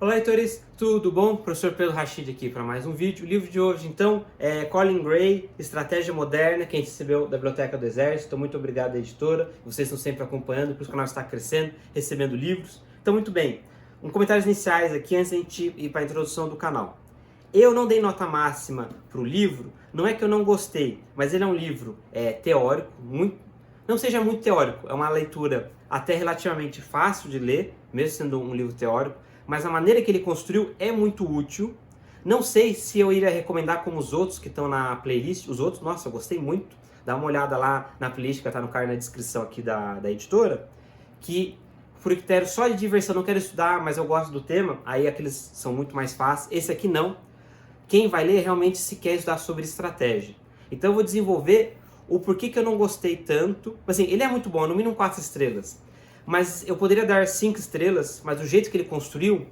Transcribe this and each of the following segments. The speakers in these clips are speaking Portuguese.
Olá, leitores, tudo bom? Professor Pedro Rachid aqui para mais um vídeo. O livro de hoje, então, é Colin Gray, Estratégia Moderna, que a gente recebeu da Biblioteca do Exército. Muito obrigado à editora, vocês estão sempre acompanhando, por isso que o canal está crescendo, recebendo livros. Então, muito bem, comentários iniciais aqui antes de a gente ir para a introdução do canal. Eu não dei nota máxima para o livro, não é que eu não gostei, mas ele é um livro teórico, não seja muito teórico, é uma leitura até relativamente fácil de ler, mesmo sendo um livro teórico, mas a maneira que ele construiu é muito útil. Não sei se eu iria recomendar como os outros que estão na playlist. Os outros, nossa, eu gostei muito. Dá uma olhada lá na playlist que está no card na descrição aqui da editora. Que, por critério só de diversão, não quero estudar, mas eu gosto do tema. Aí aqueles são muito mais fáceis. Esse aqui não. Quem vai ler realmente se quer estudar sobre estratégia. Então eu vou desenvolver o porquê que eu não gostei tanto. Assim, ele é muito bom, no mínimo 4 estrelas. Mas eu poderia dar 5 estrelas, mas o jeito que ele construiu,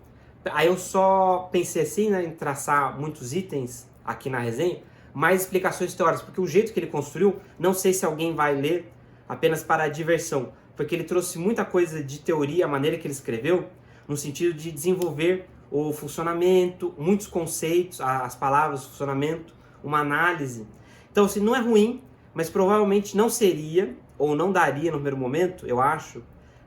aí eu só pensei assim, né, em traçar muitos itens aqui na resenha, mais explicações teóricas, porque o jeito que ele construiu, não sei se alguém vai ler apenas para a diversão, porque ele trouxe muita coisa de teoria, a maneira que ele escreveu, no sentido de desenvolver o funcionamento, muitos conceitos, as palavras, o funcionamento, uma análise. Então, assim, não é ruim, mas provavelmente não seria, ou não daria no primeiro momento, eu acho,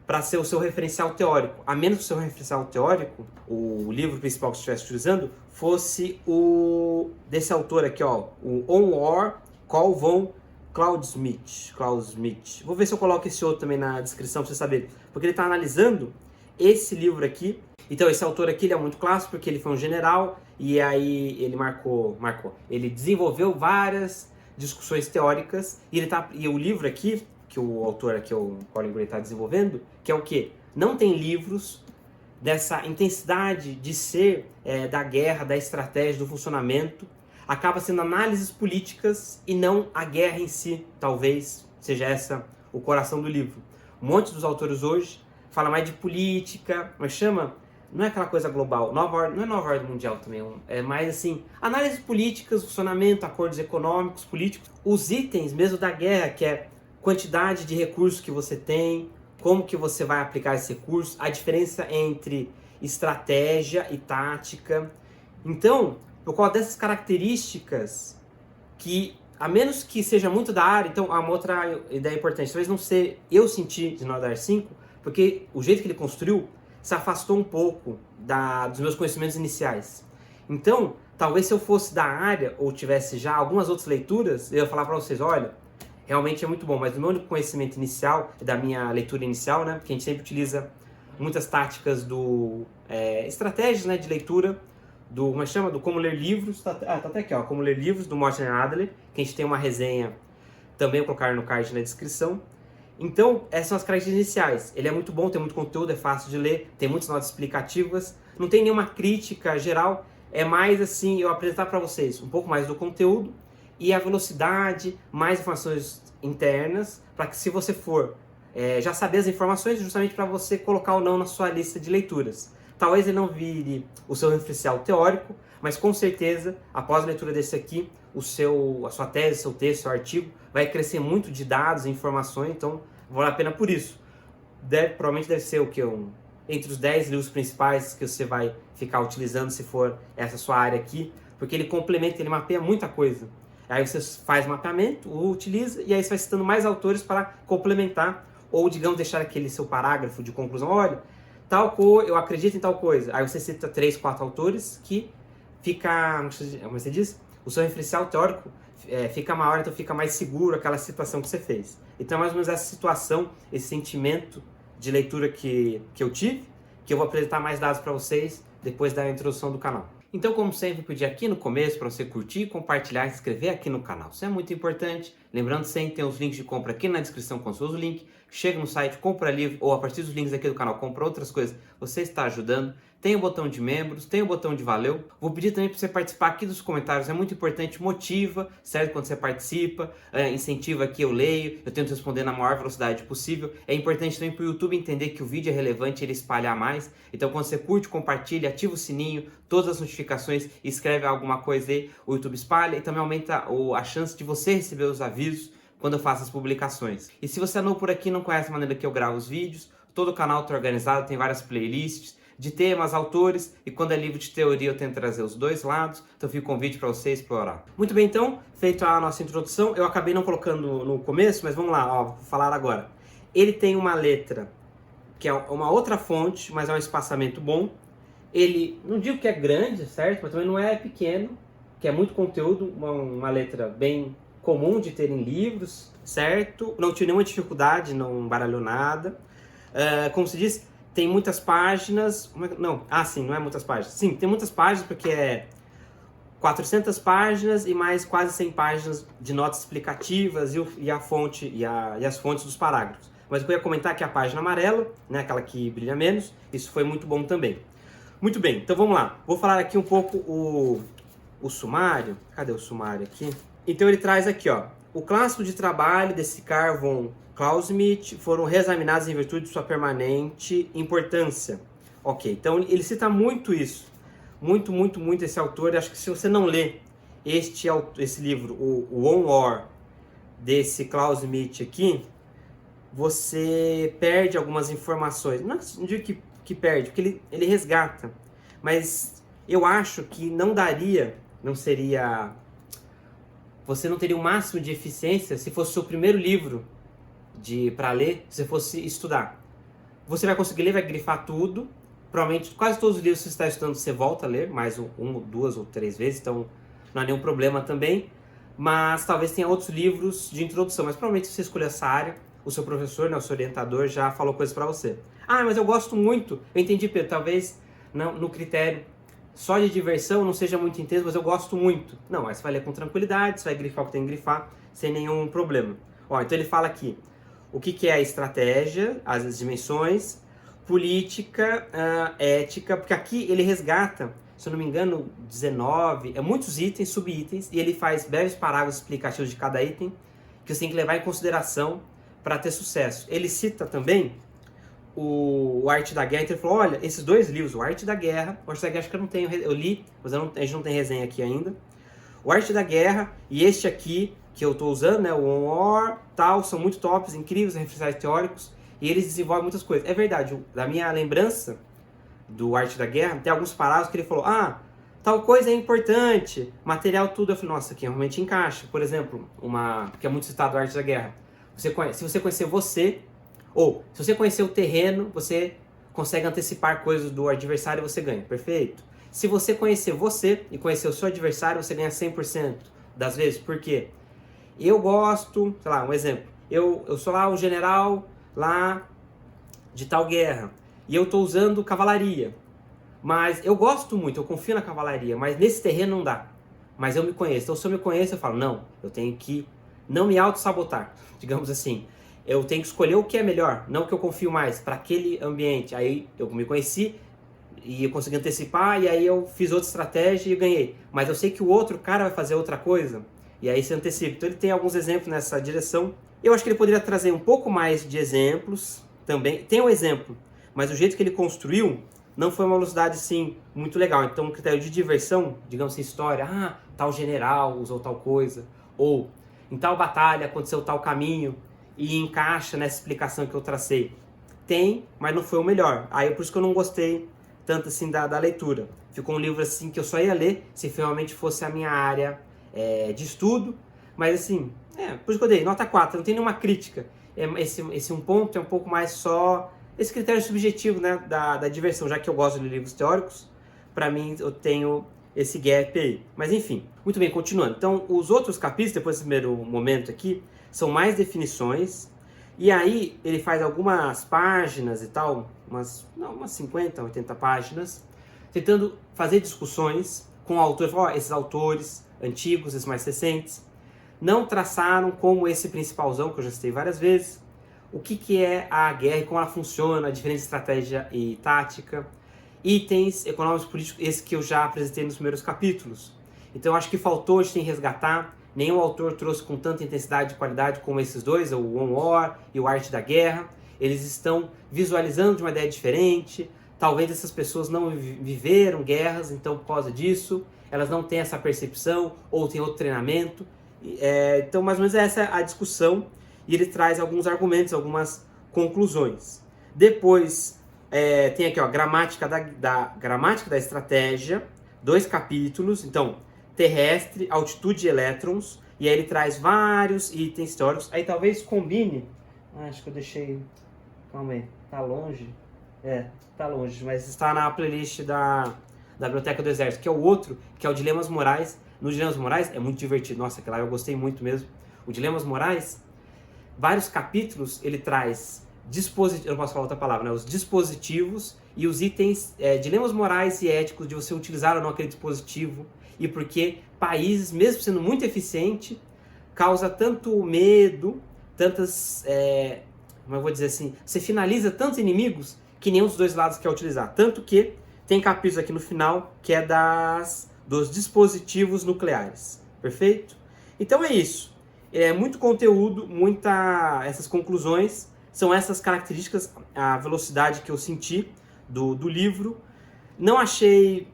para ser o seu referencial teórico. A menos que o seu referencial teórico, o livro principal que você estivesse utilizando, fosse o desse autor aqui, ó, o On War, Carl von Clausewitz. Vou ver se eu coloco esse outro também na descrição para você saber, porque ele está analisando esse livro aqui. Então esse autor aqui ele é muito clássico porque ele foi um general e aí ele ele desenvolveu várias discussões teóricas e o livro aqui que o autor aqui, o Colin Gray, está desenvolvendo, que é o quê? Não tem livros dessa intensidade de ser da guerra, da estratégia, do funcionamento. Acaba sendo análises políticas e não a guerra em si. Talvez seja essa o coração do livro. Um monte dos autores hoje fala mais de política, mas chama, não é aquela coisa global, não é nova ordem mundial também, é mais assim, análises políticas, funcionamento, acordos econômicos, políticos, os itens mesmo da guerra, que é quantidade de recursos que você tem, como que você vai aplicar esse recurso, a diferença entre estratégia e tática. Então, por causa dessas características que, a menos que seja muito da área, então uma outra ideia importante, talvez não ser, eu senti de não dar 5, porque o jeito que ele construiu se afastou um pouco dos meus conhecimentos iniciais. Então, talvez se eu fosse da área ou tivesse já algumas outras leituras, eu ia falar para vocês, olha, realmente é muito bom, mas do meu conhecimento inicial, da minha leitura inicial, né, porque a gente sempre utiliza muitas táticas estratégias, né, de leitura, como chama? Do Como Ler Livros, tá até aqui, ó, Como Ler Livros, do Morten Adler, que a gente tem uma resenha, também vou colocar no card na descrição. Então, essas são as características iniciais. Ele é muito bom, tem muito conteúdo, é fácil de ler, tem muitas notas explicativas, não tem nenhuma crítica geral, é mais assim, eu apresentar para vocês um pouco mais do conteúdo, e a velocidade, mais informações internas, para que se você for já saber as informações, justamente para você colocar ou não na sua lista de leituras. Talvez ele não vire o seu referencial teórico, mas com certeza, após a leitura desse aqui, a sua tese, seu texto, seu artigo, vai crescer muito de dados e informações, então vale a pena por isso. Provavelmente deve ser o que? Entre os 10 livros principais que você vai ficar utilizando, se for essa sua área aqui, porque ele complementa, ele mapeia muita coisa. Aí você faz mapeamento, utiliza, e aí você vai citando mais autores para complementar, ou digamos, deixar aquele seu parágrafo de conclusão, olha, eu acredito em tal coisa. Aí você cita 3, 4 autores que fica, como você diz? O seu referencial teórico fica maior, então fica mais seguro aquela citação que você fez. Então é mais ou menos essa situação, esse sentimento de leitura que eu tive, que eu vou apresentar mais dados para vocês depois da introdução do canal. Então, como sempre, pedi aqui no começo para você curtir, compartilhar e se inscrever aqui no canal. Isso é muito importante. Lembrando sempre, tem os links de compra aqui na descrição com o link. Chega no site, compra livro ou a partir dos links aqui do canal, compra outras coisas. Você está ajudando. Tem o botão de membros, tem o botão de valeu. Vou pedir também para você participar aqui dos comentários, é muito importante, motiva, certo? Quando você participa, incentiva aqui, eu leio, eu tento responder na maior velocidade possível. É importante também para o YouTube entender que o vídeo é relevante, ele espalhar mais. Então quando você curte, compartilha, ativa o sininho, todas as notificações, escreve alguma coisa aí, o YouTube espalha e também aumenta a chance de você receber os avisos quando eu faço as publicações. E se você é novo por aqui e não conhece a maneira que eu gravo os vídeos, todo o canal está organizado, tem várias playlists, de temas, autores, e quando é livro de teoria eu tento trazer os dois lados, então fica o convite para você explorar. Muito bem, então, feita a nossa introdução, eu acabei não colocando no começo, mas vamos lá, ó, vou falar agora. Ele tem uma letra que é uma outra fonte, mas é um espaçamento bom. Ele, não digo que é grande, certo? Mas também não é pequeno, que é muito conteúdo, uma letra bem comum de ter em livros, certo? Não tive nenhuma dificuldade, não baralhou nada. Como se diz, tem muitas páginas, não é muitas páginas. Sim, tem muitas páginas porque é 400 páginas e mais quase 100 páginas de notas explicativas e a fonte e as fontes dos parágrafos. Mas o que eu ia comentar é que a página amarela, né, aquela que brilha menos, isso foi muito bom também. Muito bem, então vamos lá. Vou falar aqui um pouco o sumário. Cadê o sumário aqui? Então ele traz aqui, ó, o clássico de trabalho desse Carl von Clausewitz foram reexaminados em virtude de sua permanente importância. Ok, então ele cita muito isso. Muito esse autor. Acho que se você não lê esse livro, o On War, desse Clausewitz aqui, você perde algumas informações. Não digo que perde, porque ele resgata. Mas eu acho que você não teria o máximo de eficiência se fosse o seu primeiro livro para ler, se fosse estudar. Você vai conseguir ler, vai grifar tudo. Provavelmente, quase todos os livros que você está estudando, você volta a ler, mais duas ou três vezes, então não há nenhum problema também. Mas talvez tenha outros livros de introdução, mas provavelmente se você escolher essa área, o seu professor, né, o seu orientador já falou coisas para você. Ah, mas eu gosto muito. Eu entendi, Pedro, talvez no critério só de diversão não seja muito intenso, mas eu gosto muito. Não, aí você vai ler com tranquilidade, você vai grifar o que tem que grifar, sem nenhum problema. Ó, então ele fala aqui o que é a estratégia, as dimensões, política, ética, porque aqui ele resgata, se eu não me engano, 19, muitos itens, subitens, e ele faz breves parágrafos explicativos de cada item, que você tem que levar em consideração para ter sucesso. Ele cita também o Arte da Guerra, então ele falou, olha, esses dois livros, o Arte da Guerra acho que eu não tenho, eu li, mas a gente não tem resenha aqui ainda, o Arte da Guerra e este aqui, que eu estou usando, né, o On War, tal, são muito tops, incríveis, referenciais teóricos, e eles desenvolvem muitas coisas. É verdade, da minha lembrança do Arte da Guerra, tem alguns parágrafos que ele falou, tal coisa é importante, material tudo, eu falei, nossa, aqui realmente encaixa. Por exemplo, que é muito citado a Arte da Guerra, se você conhecer ou se você conhecer o terreno, você consegue antecipar coisas do adversário e você ganha, perfeito. Se você conhecer você e conhecer o seu adversário, você ganha 100% das vezes, por quê? Eu gosto, sei lá, um exemplo, eu sou lá o general lá de tal guerra, e eu estou usando cavalaria, mas eu gosto muito, eu confio na cavalaria, mas nesse terreno não dá, mas eu me conheço, então se eu me conheço eu falo, não, eu tenho que não me auto-sabotar, digamos assim, eu tenho que escolher o que é melhor, não o que eu confio mais, para aquele ambiente, aí eu me conheci, e eu consegui antecipar, e aí eu fiz outra estratégia e ganhei, mas eu sei que o outro cara vai fazer outra coisa, e aí se antecipa, então ele tem alguns exemplos nessa direção. Eu acho que ele poderia trazer um pouco mais de exemplos também. Tem um exemplo, mas o jeito que ele construiu não foi uma velocidade assim muito legal. Então, um critério de diversão, digamos assim, história, tal general usou tal coisa, ou em tal batalha aconteceu tal caminho, e encaixa nessa explicação que eu tracei. Tem, mas não foi o melhor. Aí por isso que eu não gostei tanto assim da leitura. Ficou um livro assim que eu só ia ler se realmente fosse a minha área de estudo, mas assim, por isso que eu dei nota 4, não tem nenhuma crítica. Esse um ponto é um pouco mais só esse critério subjetivo, né, da diversão, já que eu gosto de livros teóricos, para mim eu tenho esse gap aí. Mas enfim, muito bem, continuando. Então, os outros capítulos, depois desse primeiro momento aqui, são mais definições, e aí ele faz algumas páginas e tal, umas 50, 80 páginas, tentando fazer discussões com o autor, esses autores antigos, esses mais recentes, não traçaram como esse principalzão, que eu já citei várias vezes, o que é a guerra e como ela funciona, a diferente estratégia e tática, itens econômicos e políticos, esse que eu já apresentei nos primeiros capítulos. Então eu acho que faltou, a gente tem que resgatar, nenhum autor trouxe com tanta intensidade e qualidade como esses dois, o On War e o Arte da Guerra. Eles estão visualizando de uma ideia diferente, talvez essas pessoas não viveram guerras, então por causa disso, elas não têm essa percepção, ou têm outro treinamento. Então, mais ou menos essa é a discussão, e ele traz alguns argumentos, algumas conclusões. Depois, tem aqui, ó, gramática da estratégia, 2 capítulos, então, terrestre, altitude e elétrons, e aí ele traz vários itens teóricos, aí talvez combine, acho que eu deixei, calma aí, tá longe, tá longe, mas está na playlist da Biblioteca do Exército, que é o outro, que é o Dilemas Morais. No Dilemas Morais é muito divertido, nossa, aquela eu gostei muito mesmo. O Dilemas Morais, vários capítulos, ele traz eu não posso falar outra palavra, né? Os dispositivos e os itens, dilemas morais e éticos de você utilizar ou não aquele dispositivo, e porque países, mesmo sendo muito eficiente, causa tanto medo, tantas, como eu vou dizer assim, você finaliza tantos inimigos que nenhum dos dois lados quer utilizar. Tanto que tem capítulos aqui no final que é dos dispositivos nucleares. Perfeito? Então é isso. É muito conteúdo, essas conclusões, são essas características, a velocidade que eu senti do livro. Não achei,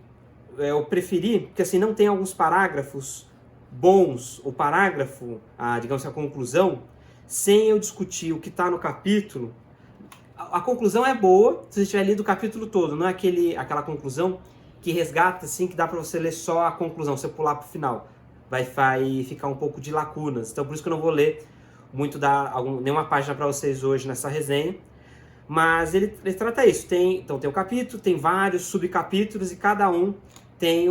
eu preferi, porque assim, não tem alguns parágrafos bons, o parágrafo, digamos assim, a conclusão, sem eu discutir o que está no capítulo. A conclusão é boa se você tiver lido o capítulo todo, não é aquela conclusão que resgata, assim, que dá para você ler só a conclusão, você pular para o final. Vai ficar um pouco de lacunas, então por isso que eu não vou ler muito nenhuma página para vocês hoje nessa resenha, mas ele trata isso, então tem um capítulo, tem vários subcapítulos e cada um tem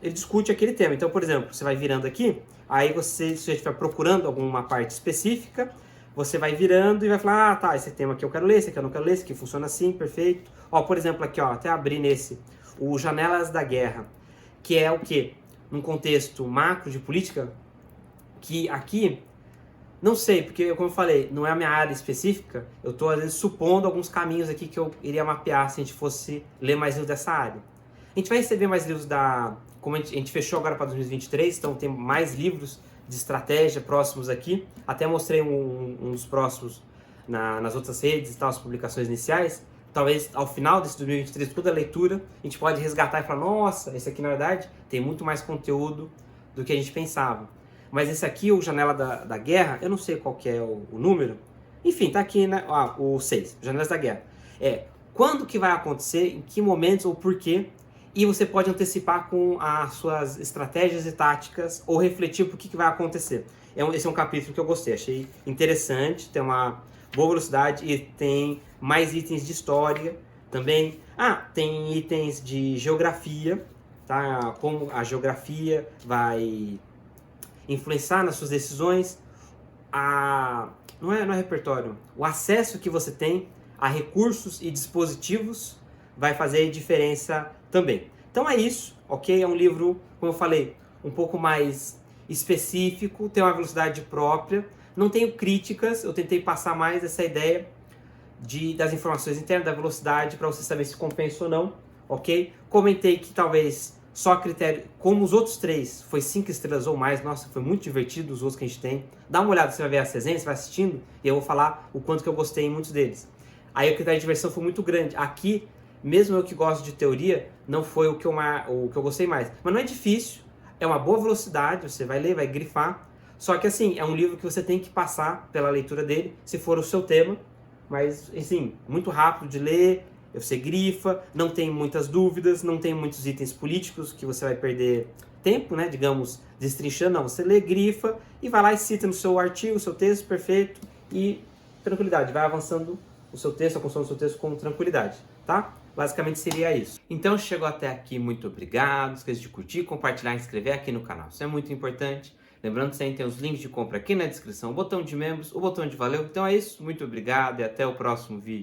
ele discute aquele tema. Então, por exemplo, você vai virando aqui, aí se você estiver procurando alguma parte específica, você vai virando e vai falar, tá, esse tema aqui eu quero ler, esse aqui eu não quero ler, esse aqui funciona assim, perfeito. Ó, por exemplo, aqui, ó, até abrir o Janelas da Guerra, que é o quê? Num contexto macro de política, que aqui, não sei, porque como eu falei, não é a minha área específica, eu estou às vezes supondo alguns caminhos aqui que eu iria mapear se a gente fosse ler mais livros dessa área. A gente vai receber mais livros como a gente fechou agora para 2023, então tem mais livros de estratégia próximos aqui, até mostrei um dos próximos nas outras redes e tal, as publicações iniciais. Talvez ao final desse 2023, toda a leitura, a gente pode resgatar e falar, nossa, esse aqui na verdade tem muito mais conteúdo do que a gente pensava. Mas esse aqui, o Janela da Guerra, eu não sei qual que é o número. Enfim, tá aqui, né? O 6, Janelas da Guerra. Quando que vai acontecer, em que momentos ou por quê. E você pode antecipar com as suas estratégias e táticas ou refletir por que vai acontecer. Esse é um capítulo que eu gostei, achei interessante, tem uma boa velocidade e tem mais itens de história também. Tem itens de geografia, tá? Como a geografia vai influenciar nas suas decisões, não é repertório, o acesso que você tem a recursos e dispositivos vai fazer diferença também. Então é isso, ok? É um livro, como eu falei, um pouco mais específico, tem uma velocidade própria, não tenho críticas, eu tentei passar mais essa ideia das informações internas, da velocidade, para você saber se compensa ou não, ok? Comentei que talvez só critério, como os outros 3, foi 5 estrelas ou mais, nossa, foi muito divertido os outros que a gente tem. Dá uma olhada, você vai ver as resenhas, você vai assistindo, e eu vou falar o quanto que eu gostei em muitos deles. Aí o critério de diversão foi muito grande. Aqui, mesmo eu que gosto de teoria, não foi o que eu gostei mais. Mas não é difícil, é uma boa velocidade, você vai ler, vai grifar. Só que assim, é um livro que você tem que passar pela leitura dele, se for o seu tema. Mas, assim, muito rápido de ler, você grifa, não tem muitas dúvidas, não tem muitos itens políticos que você vai perder tempo, né, digamos, destrinchando. Não, você lê, grifa e vai lá e cita no seu artigo, o seu texto, perfeito, e tranquilidade, vai avançando o seu texto, a construção do seu texto com tranquilidade, tá? Basicamente seria isso. Então, chegou até aqui, muito obrigado, não esqueça de curtir, compartilhar e inscrever aqui no canal, isso é muito importante. Lembrando que você tem os links de compra aqui na descrição, o botão de membros, o botão de valeu. Então é isso, muito obrigado e até o próximo vídeo.